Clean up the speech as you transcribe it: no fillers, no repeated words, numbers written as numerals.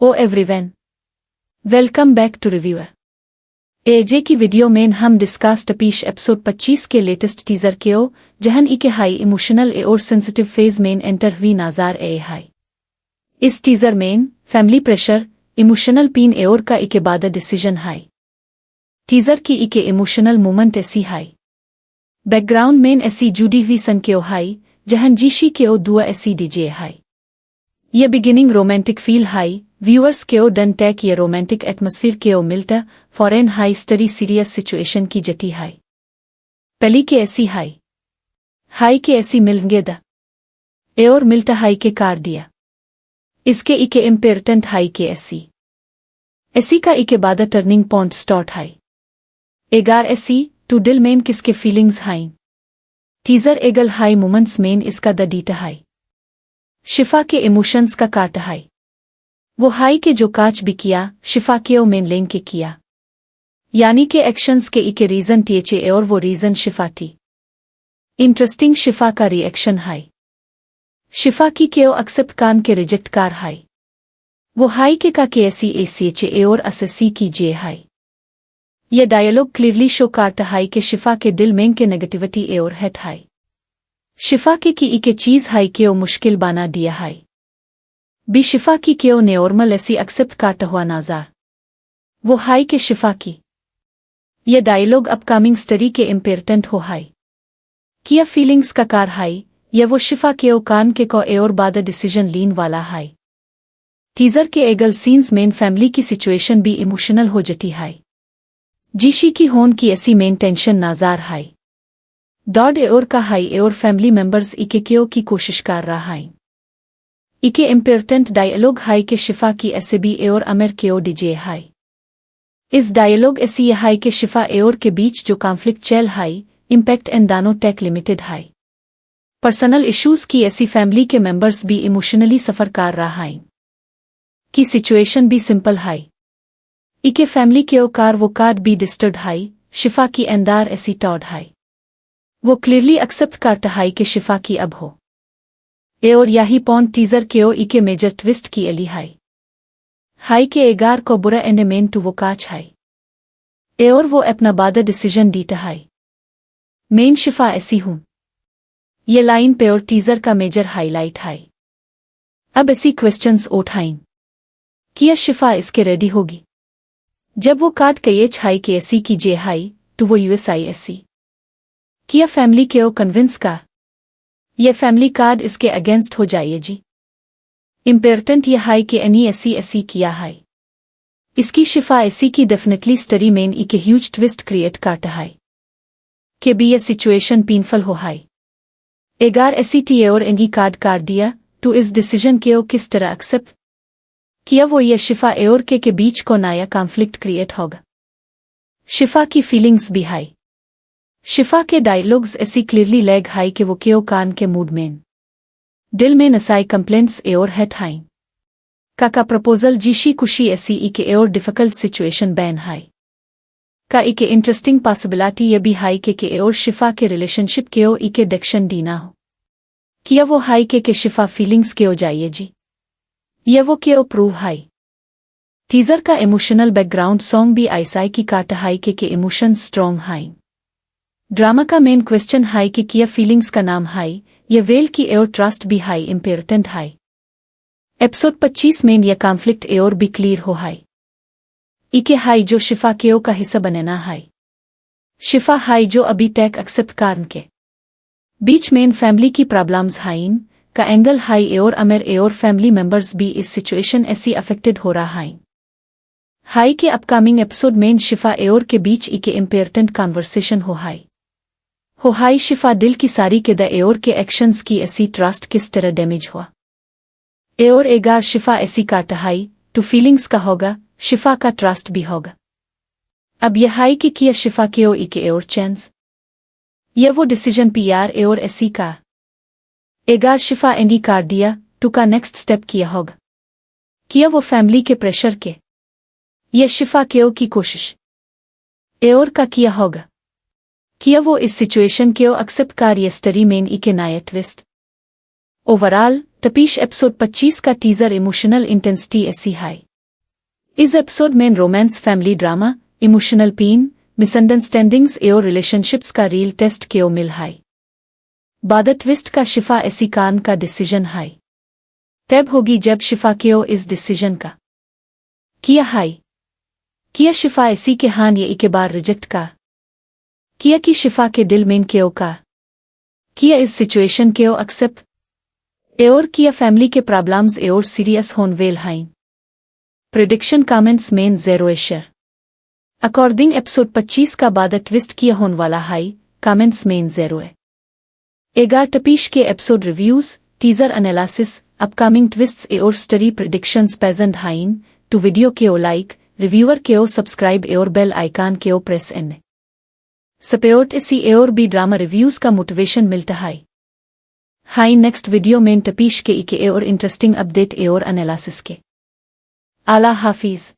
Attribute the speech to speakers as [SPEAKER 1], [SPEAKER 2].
[SPEAKER 1] O everyone, welcome back to reviewer AJ की video में हम डिस्कस टपीश एपिसोड 25 के लेटेस्ट टीजर के ओ जहन ई के हाई इमोशनल ए और सेंसिटिव फेज में एंटर हुई नाजार ए हाई। इस टीजर में फैमिली प्रेशर इमोशनल पीन ए और का इके बाद डिसीजन हाई। टीजर की इके इमोशनल मोमेंट ऐसी हाई। बैकग्राउंड में ऐसी जुड़ी हुई सन के ओ हाई जहन जीशी के ओ दुआ ऐसी डीजे हाई। ये beginning romantic feel high viewers के ओ डन टैक ये रोमांटिक एटमॉस्फेयर के ओ मिलता foreign high study serious situation की जटी हाई। पली के ऐसी हाई के ऐसी मिलेंगे द ए और मिलता हाई के कार दिया इसके इके इम्पेरेंट हाई के ऐसी का इके बाद टर्निंग पॉइंट स्टार्ट हाई एगार ऐसी टू दिल मेन किसके feelings high. Teaser eagle high moments main इसका द डीटा हाई। शिफा के इमोशंस का काट हाई। वो हाई के जो काच भी किया शिफा के ओ मेन लेंग के किया यानी के एक्शंस के इके रीजन टीएचए और वो रीजन शिफा टी। इंटरेस्टिंग शिफा का रिएक्शन हाई। शिफा की के ओ एक्सेप्ट कान के रिजेक्ट कार हाई। वो हाई के का के ऐसी एसीएचए और असेसी की जे हाई। ये डायलॉग क्लियरली शो कार्ट हाई के शिफा के दिल में के नेगेटिविटी ए और हेट हाई। शिफा के की इके चीज हाई के ओ मुश्किल बना दिया हाई। बी शिफा की के ओ नॉर्मल ऐसी एक्सेप्ट काट हुआ नाजार। वो हाई के शिफा की। ये डायलॉग अपकमिंग स्टडी के इम्पेरेंट हो हाई। किया फीलिंग्स का कार हाई ये वो शिफा के ओ कान के को ए और बाद डिसीजन लीन वाला हाई। टीजर के एगल सीन्स मेन फैमिली की सिचुएशन भी इमोशनल हो जटी हाई। जीशी की होन की ऐसी मेन टेंशन नाजार हाई। डॉड ए और का हाई ए और फैमिली मेंबर्स इके केओ की कोशिश कर रहा हाई। इके इम्पेरेंट डायलॉग हाई के शिफा की ऐसे भी ए और अमर केओ डीजे हाई। इस डायलॉग ऐसी ये हाई के शिफा ए और के बीच जो कॉन्फ्लिक्ट चल हाई इम्पैक्ट एंड दानो टेक लिमिटेड हाई। पर्सनल इश्यूज की ऐसी फैमिली के मेंबर्स भी इमोशनली सफर कर रहा हाई। की सिचुएशन भी सिंपल हाई। इके फैमिली के ओ कार वो कार्ड भी डिस्टर्ड हाई शिफा की अंदार ऐसी टॉड हाई। वो क्लियरली एक्सेप्ट करता हाई के शिफा की अब हो ए और यही पॉइंट टीजर के ओ इके मेजर ट्विस्ट की अली हाई के एगार को बुरा एंडमेंट टू वो काच हाई ए और वो अपना बादा डिसीजन डीटा हाई। मेन शिफा ऐसी हूं ये लाइन पे और टीजर का मेजर हाईलाइट हाई। अब ऐसी क्वेश्चंस उठाइन किया शिफा इसके रेडी होगी जब वो कार्ड कयेच हाई के ऐसी की जे हाई टू वो यूएसआई ऐसी किया फैमिली के ओ कन्विंस का ये फैमिली कार्ड इसके अगेंस्ट हो जाइए जी। इम्पेरेंट ये हाई के एनी ऐसी किया हाई। इसकी शिफा ऐसी की डेफिनेटली स्टडी मेन ई के ह्यूज ट्विस्ट क्रिएट करता हाई के भी ये सिचुएशन पेनफुल हो हाई। एगार ऐसी टी और एंगी कार्ड दिया टू इस डिसीजन के ओ किस तरह एक्सेप्ट किया वो ये शिफा एओर के बीच को नया कॉन्फ्लिक्ट क्रिएट होगा। शिफा की फीलिंग्स भी हाई। शिफा के डायलॉग्स ऐसी क्लियरली लैग हाई के वो केओ कान के मूड में दिल में नसाई कंप्लेंट्स ए और हेट हाई का प्रपोजल जीशी खुशी ऐसी इके ए और डिफिकल्ट सिचुएशन बैन हाई का इके इंटरेस्टिंग पॉसिबिलिटी ये भी हाई के ए और शिफा के रिलेशनशिप के ओ इके डेक्शन डी ना हो किया वो हाई के शिफा फीलिंग्स के ओ जाइए जी ये वो के ओ प्रूव हाई। टीजर का इमोशनल बैकग्राउंड सॉन्ग भी आईसाई की काट हाई के इमोशंस स्ट्रॉन्ग हाई। ड्रामा का मेन क्वेश्चन हाई कि किया फीलिंग्स का नाम हाई ये वेल की एयर ट्रस्ट भी हाई इम्पेरेंट हाई। एपिसोड 25 में यह कॉन्फ्लिक्ट एयर भी क्लियर हो हाई। इके हाई जो शिफा केओ का हिस्सा बनेना हाई। शिफा हाई जो अभी टैक एक्सेप्ट कारण के बीच मेन फैमिली की प्रॉब्लम्स हाइन का एंगल हाई एयर अमर एयर फैमिली मेंबर्स भी इस सिचुएशन ऐसी अफेक्टेड हो रहा हाई के अपकमिंग एपिसोड में शिफा एयर के बीच इके इम्पेरेंट कॉन्वर्सेशन हो हाई शिफा दिल की सारी के द एयर के एक्शंस की ऐसी ट्रस्ट किस तरह डैमेज हुआ एयर एगार शिफा ऐसी काट हाई टू फीलिंग्स का होगा शिफा का ट्रस्ट भी होगा। अब यह हाई कि किया शिफा के ओ इके एयर चैंस यह वो डिसीजन पीआर एयर ऐसी का एगार शिफा एंडी कार दिया टू का नेक्स्ट स्टेप किया होगा किया वो फैमिली के प्रेशर के यह शिफा के ओ की कोशिश एयर का किया होगा किया वो इस सिचुएशन के ओ एक्सेप्ट कार ये स्टडी मेन इके नया ट्विस्ट। ओवरऑल टपीश एपिसोड 25 का टीजर इमोशनल इंटेंसिटी ऐसी हाई। इस एपिसोड में romance, family drama, emotional pain, misunderstandings और रिलेशनशिप्स का रियल टेस्ट क्यों मिल हाई। बाद ट्विस्ट का शिफा ऐसी कान का डिसीजन हाई। तब होगी जब शिफा क्यों इस डिसीजन का किया हाई। किया शिफा ऐसी के हान ये के बार रिजेक्ट का किया कि शिफा के दिल में क्यों का किया इस सिचुएशन क्यों एक्सेप्ट और किया फैमिली के प्रॉब्लम्स और सीरियस होन वेल हाइन। प्रेडिक्शन कमेंट्स में 0 शेयर अकॉर्डिंग एपिसोड 25 का बाद ट्विस्ट किया होने वाला हाई कमेंट्स में 0 है। एगार टपीश के episode reviews, teaser analysis, upcoming twists और स्टोरी प्रेडिक्शंस पेजेंट हाइन टू वीडियो के ओ लाइक, रिव्यूअर के ओ सब्सक्राइब और बेल आइकन के ओ प्रेस एन सपोर्ट इसी और भी ड्रामा रिव्यूज का मोटिवेशन मिलता है। हाई नेक्स्ट वीडियो में टपीश के और इंटरेस्टिंग अपडेट और एनालिसिस के। आला हाफिज।